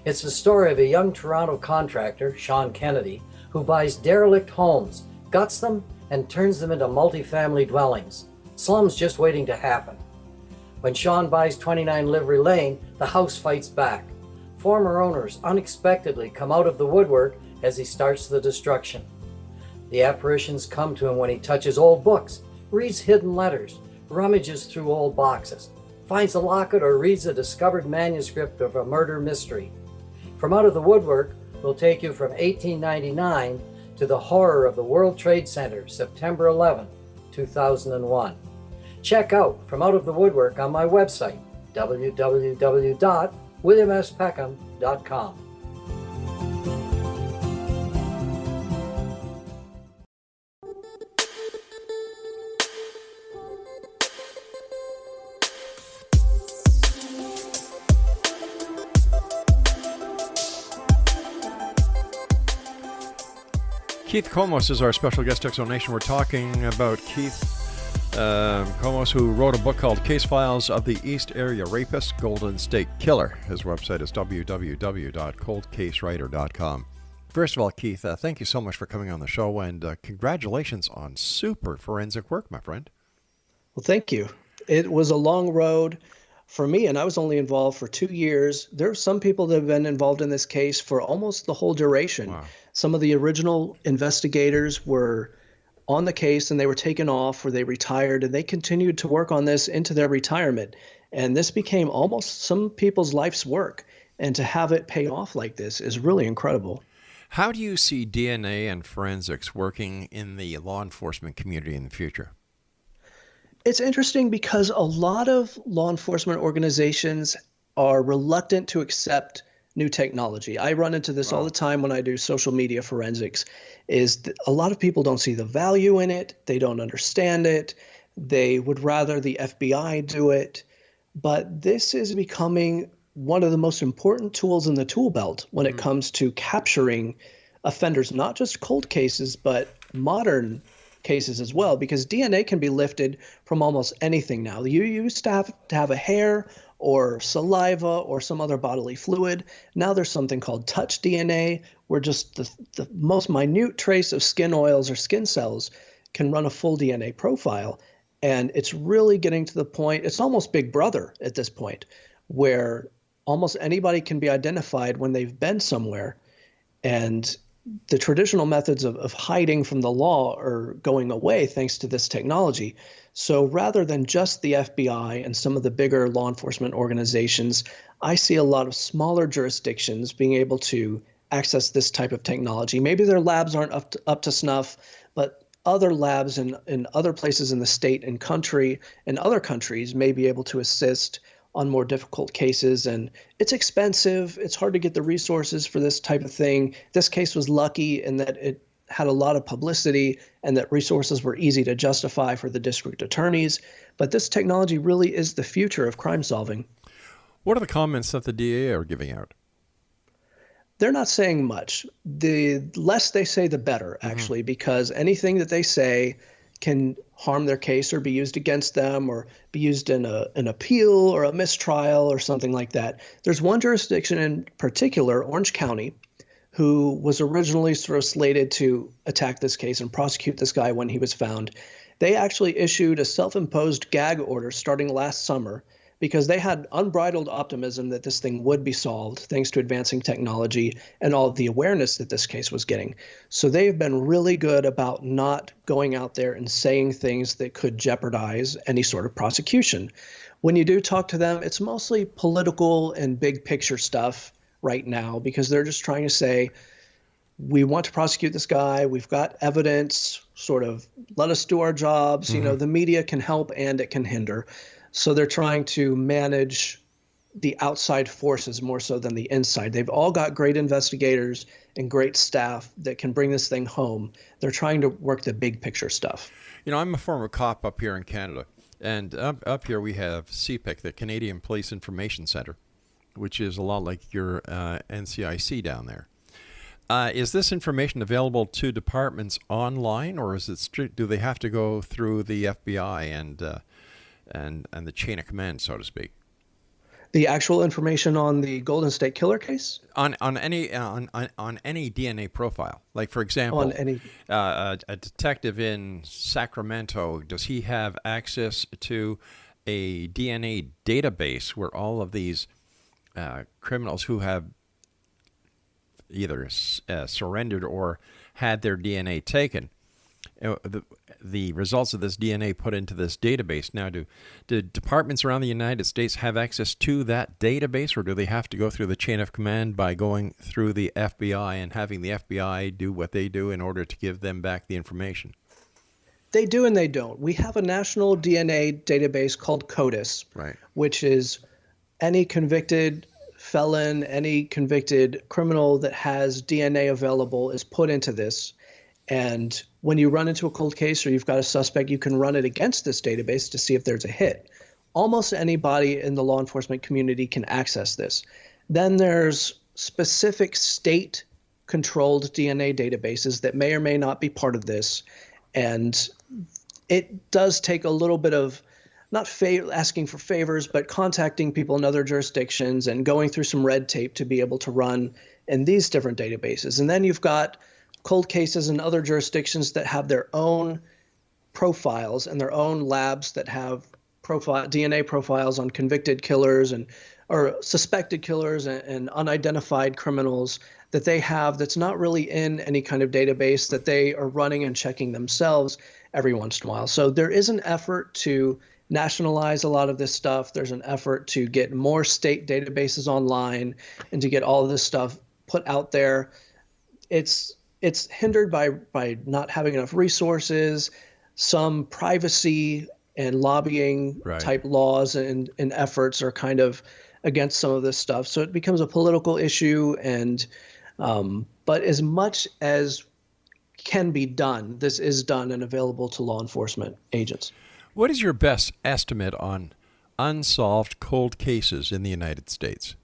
It's the story of a young Toronto contractor, Sean Kennedy, who buys derelict homes, guts them, and turns them into multifamily dwellings. Slums just waiting to happen. When Sean buys 29 Livery Lane, the house fights back. Former owners unexpectedly come out of the woodwork as he starts the destruction. The apparitions come to him when he touches old books, reads hidden letters, rummages through old boxes, finds a locket, or reads a discovered manuscript of a murder mystery. From Out of the Woodwork will take you from 1899 to the horror of the World Trade Center, September 11, 2001. Check out From Out of the Woodwork on my website, www.williamspeckham.com. Keith KOMOS is our special guest explanation. We're talking about Keith KOMOS, who wrote a book called Case Files of the East Area Rapist, Golden State Killer. His website is www.coldcasewriter.com. First of all, Keith, thank you so much for coming on the show, and congratulations on super forensic work, my friend. Well, thank you. It was a long road for me, and I was only involved for 2 years. There are some people that have been involved in this case for almost the whole duration. Wow. Some of the original investigators were on the case and they were taken off or they retired, and they continued to work on this into their retirement. And this became almost some people's life's work. And to have it pay off like this is really incredible. How do you see DNA and forensics working in the law enforcement community in the future? It's interesting because a lot of law enforcement organizations are reluctant to accept new technology. I run into this all the time when I do social media forensics, is that a lot of people don't see the value in it. They don't understand it. They would rather the FBI do it. But this is becoming one of the most important tools in the tool belt when it comes to capturing offenders, not just cold cases, but modern cases as well, because DNA can be lifted from almost anything now. You used to have a hair or saliva or some other bodily fluid. Now there's something called touch DNA, where just the most minute trace of skin oils or skin cells can run a full DNA profile. And it's really getting to the point, it's almost Big Brother at this point, where almost anybody can be identified when they've been somewhere. And the traditional methods of hiding from the law are going away thanks to this technology. So rather than just the FBI and some of the bigger law enforcement organizations, I see a lot of smaller jurisdictions being able to access this type of technology. Maybe their labs aren't up to snuff, but other labs in other places in the state and country and other countries may be able to assist on more difficult cases. And it's expensive. It's hard to get the resources for this type of thing. This case was lucky in that it had a lot of publicity and that resources were easy to justify for the district attorneys. But this technology really is the future of crime solving. What are the comments that the DA are giving out? They're not saying much. The less they say, the better, actually, because anything that they say can harm their case or be used against them or be used in an appeal or a mistrial or something like that. There's one jurisdiction in particular, Orange County, who was originally sort of slated to attack this case and prosecute this guy when he was found. They actually issued a self-imposed gag order starting last summer because they had unbridled optimism that this thing would be solved thanks to advancing technology and all of the awareness that this case was getting. So they've been really good about not going out there and saying things that could jeopardize any sort of prosecution. When you do talk to them, it's mostly political and big picture stuff right now because they're just trying to say, we want to prosecute this guy. We've got evidence, sort of let us do our jobs. You know, the media can help and it can hinder. So they're trying to manage the outside forces more so than the inside. They've all got great investigators and great staff that can bring this thing home. They're trying to work the big picture stuff. You know, I'm a former cop up here in Canada. And up here we have CPIC, the Canadian Police Information Center, which is a lot like your NCIC down there. Is this information available to departments online, or is it do they have to go through the FBI and the chain of command, so to speak? The actual information on the Golden State Killer case? On any DNA profile, like for example, On any... a detective in Sacramento, does he have access to a DNA database where all of these criminals who have either surrendered or had their DNA taken, the results of this DNA put into this database? Now, do departments around the United States have access to that database, or do they have to go through the chain of command by going through the FBI and having the FBI do what they do in order to give them back the information? They do and they don't. We have a national DNA database called KOMOS, right, which is any convicted felon, any convicted criminal that has DNA available is put into this. And when you run into a cold case or you've got a suspect, you can run it against this database to see if there's a hit. Almost anybody in the law enforcement community can access this. Then there's specific state-controlled DNA databases that may or may not be part of this. And it does take a little bit of not asking for favors, but contacting people in other jurisdictions and going through some red tape to be able to run in these different databases. And then you've got cold cases in other jurisdictions that have their own profiles and their own labs that have DNA profiles on convicted killers or suspected killers and unidentified criminals that they have that's not really in any kind of database that they are running and checking themselves every once in a while. So there is an effort to nationalize a lot of this stuff. There's an effort to get more state databases online and to get all of this stuff put out there. It's hindered by not having enough resources, some privacy and lobbying type laws and efforts are kind of against some of this stuff. So it becomes a political issue. And but as much as can be done, this is done and available to law enforcement agents. What is your best estimate on unsolved cold cases in the United States?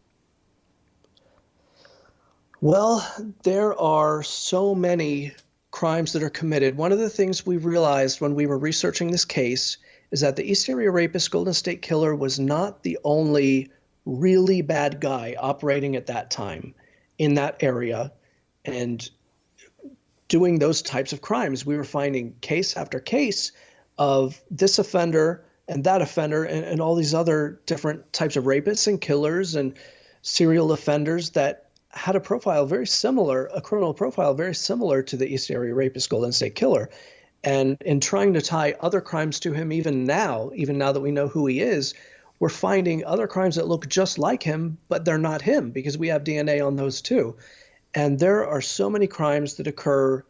Well, there are so many crimes that are committed. One of the things we realized when we were researching this case is that the East Area Rapist Golden State Killer was not the only really bad guy operating at that time in that area and doing those types of crimes. We were finding case after case of this offender and that offender and all these other different types of rapists and killers and serial offenders that had a profile very similar, a criminal profile very similar to the East Area Rapist Golden State Killer. And in trying to tie other crimes to him, even now that we know who he is, we're finding other crimes that look just like him, but they're not him because we have DNA on those too. And there are so many crimes that occur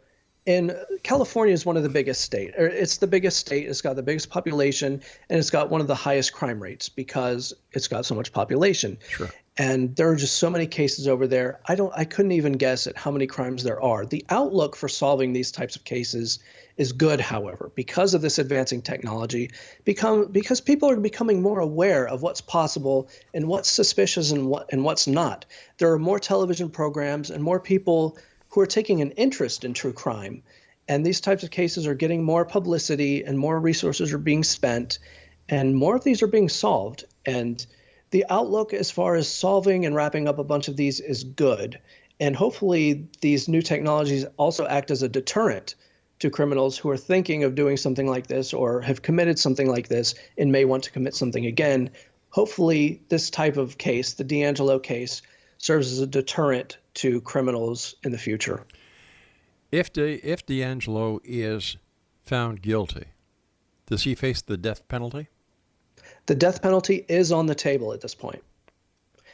in California is one of the biggest states. It's the biggest state. It's got the biggest population, and it's got one of the highest crime rates because it's got so much population. Sure. And there are just so many cases over there. I couldn't even guess at how many crimes there are. The outlook for solving these types of cases is good, however, because of this advancing technology, because people are becoming more aware of what's possible and what's suspicious and what's not. There are more television programs and more people who are taking an interest in true crime. And these types of cases are getting more publicity and more resources are being spent and more of these are being solved. And the outlook as far as solving and wrapping up a bunch of these is good. And hopefully these new technologies also act as a deterrent to criminals who are thinking of doing something like this or have committed something like this and may want to commit something again. Hopefully this type of case, the D'Angelo case, serves as a deterrent to criminals in the future. If D'Angelo is found guilty, does he face the death penalty? The death penalty is on the table at this point.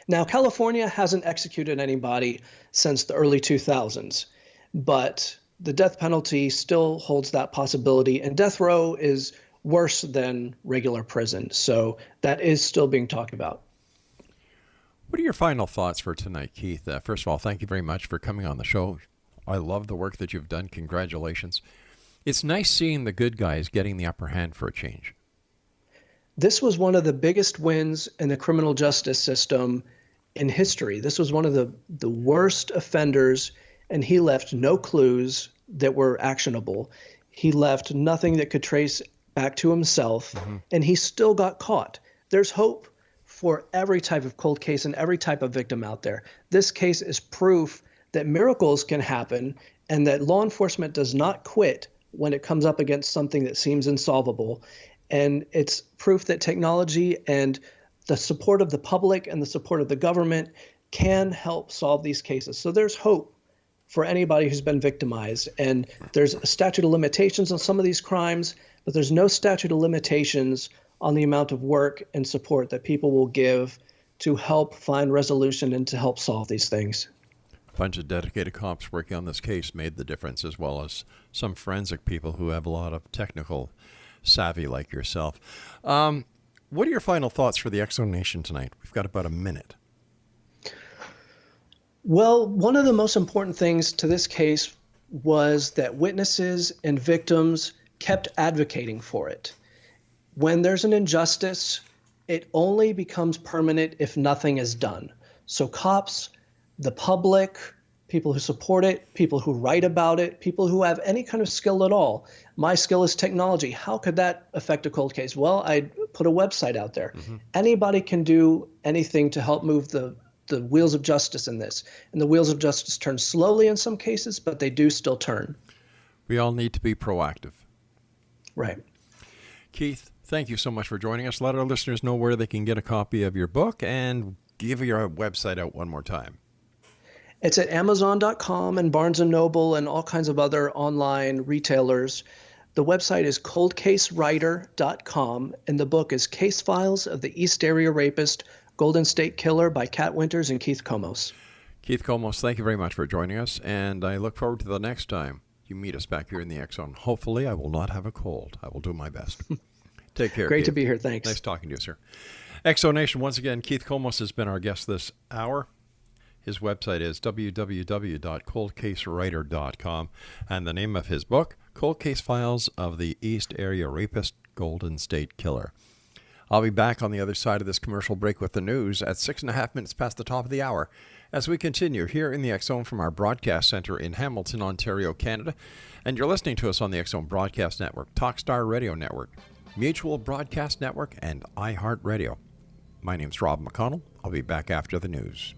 Now, California hasn't executed anybody since the early 2000s, but the death penalty still holds that possibility, and death row is worse than regular prison, so that is still being talked about. What are your final thoughts for tonight, Keith? First of all, thank you very much for coming on the show. I love the work that you've done. Congratulations. It's nice seeing the good guys getting the upper hand for a change. This was one of the biggest wins in the criminal justice system in history. This was one of the worst offenders, and he left no clues that were actionable. He left nothing that could trace back to himself, and he still got caught. There's hope for every type of cold case and every type of victim out there. This case is proof that miracles can happen and that law enforcement does not quit when it comes up against something that seems insolvable. And it's proof that technology and the support of the public and the support of the government can help solve these cases. So there's hope for anybody who's been victimized. And there's a statute of limitations on some of these crimes, but there's no statute of limitations on the amount of work and support that people will give to help find resolution and to help solve these things. A bunch of dedicated cops working on this case made the difference, as well as some forensic people who have a lot of technical savvy like yourself. What are your final thoughts for the X-Zone Nation tonight? We've got about a minute. Well, one of the most important things to this case was that witnesses and victims kept advocating for it. When there's an injustice, it only becomes permanent if nothing is done. So cops, the public, people who support it, people who write about it, people who have any kind of skill at all. My skill is technology. How could that affect a cold case? Well, I'd put a website out there. Anybody can do anything to help move the wheels of justice in this. And the wheels of justice turn slowly in some cases, but they do still turn. We all need to be proactive. Right. Keith, thank you so much for joining us. Let our listeners know where they can get a copy of your book, and give your website out one more time. It's at Amazon.com and Barnes & Noble and all kinds of other online retailers. The website is coldcasewriter.com, and the book is Case Files of the East Area Rapist, Golden State Killer by Kat Winters and Keith KOMOS. Keith KOMOS, thank you very much for joining us, and I look forward to the next time you meet us back here in the X-Zone. Hopefully, I will not have a cold. I will do my best. Take care, Great Keith. to be here. Thanks. Nice talking to you, sir. X-Zone Nation, once again, Keith KOMOS has been our guest this hour. His website is www.coldcasewriter.com, and the name of his book, Cold Case Files of the East Area Rapist, Golden State Killer. I'll be back on the other side of this commercial break with the news at 6.5 minutes past the top of the hour as we continue here in the X-Zone from our broadcast center in Hamilton, Ontario, Canada. And you're listening to us on the X-Zone Broadcast Network, Talkstar Radio Network, Mutual Broadcast Network, and iHeartRadio. My name's Rob McConnell. I'll be back after the news.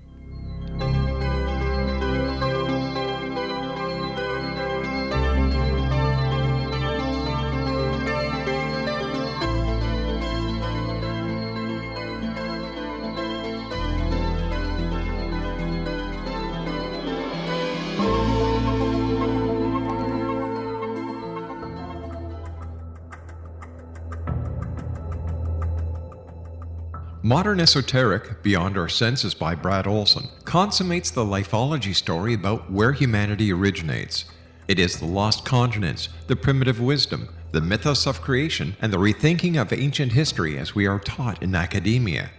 Modern Esoteric, Beyond Our Senses by Brad Olson, consummates the lifeology story about where humanity originates. It is the lost continents, the primitive wisdom, the mythos of creation, and the rethinking of ancient history as we are taught in academia.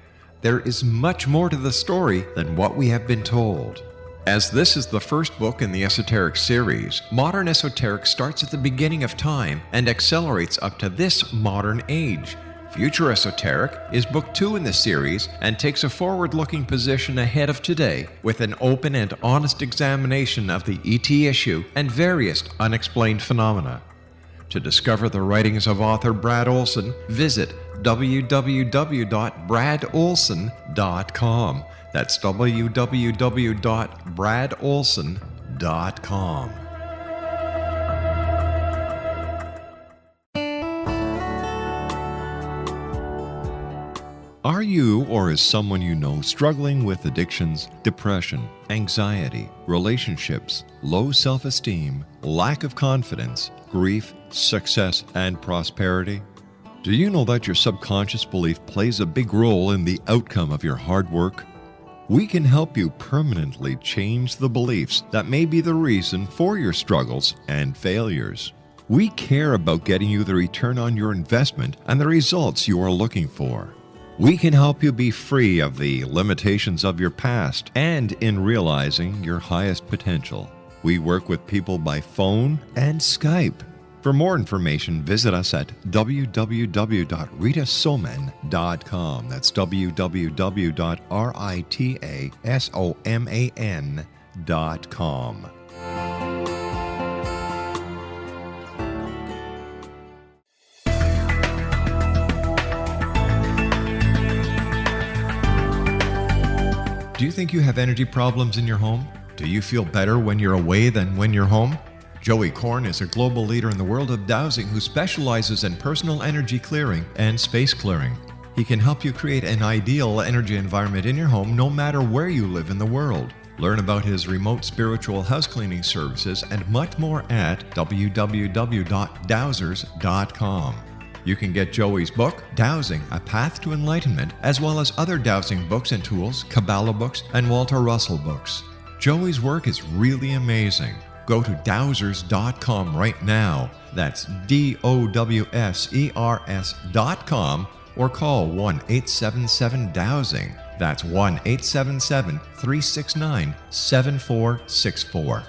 There is much more to the story than what we have been told. As this is the first book in the Esoteric series, Modern Esoteric starts at the beginning of time and accelerates up to this modern age. Future Esoteric is book 2 in the series and takes a forward-looking position ahead of today with an open and honest examination of the ET issue and various unexplained phenomena. To discover the writings of author Brad Olson, visit www.bradolson.com. That's www.bradolson.com. Are you or is someone you know struggling with addictions, depression, anxiety, relationships, low self-esteem, lack of confidence, grief, success, and prosperity? Do you know that your subconscious belief plays a big role in the outcome of your hard work? We can help you permanently change the beliefs that may be the reason for your struggles and failures. We care about getting you the return on your investment and the results you are looking for. We can help you be free of the limitations of your past and in realizing your highest potential. We work with people by phone and Skype. For more information, visit us at www.ritasoman.com. That's www.ritasoman.com. Do you think you have energy problems in your home? Do you feel better when you're away than when you're home? Joey Korn is a global leader in the world of dowsing who specializes in personal energy clearing and space clearing. He can help you create an ideal energy environment in your home no matter where you live in the world. Learn about his remote spiritual house cleaning services and much more at www.dowsers.com. You can get Joey's book, Dowsing, A Path to Enlightenment, as well as other dowsing books and tools, Kabbalah books, and Walter Russell books. Joey's work is really amazing. Go to dowsers.com right now. That's DOWSERS.com or call 1-877-DOWSING. That's 1-877-369-7464.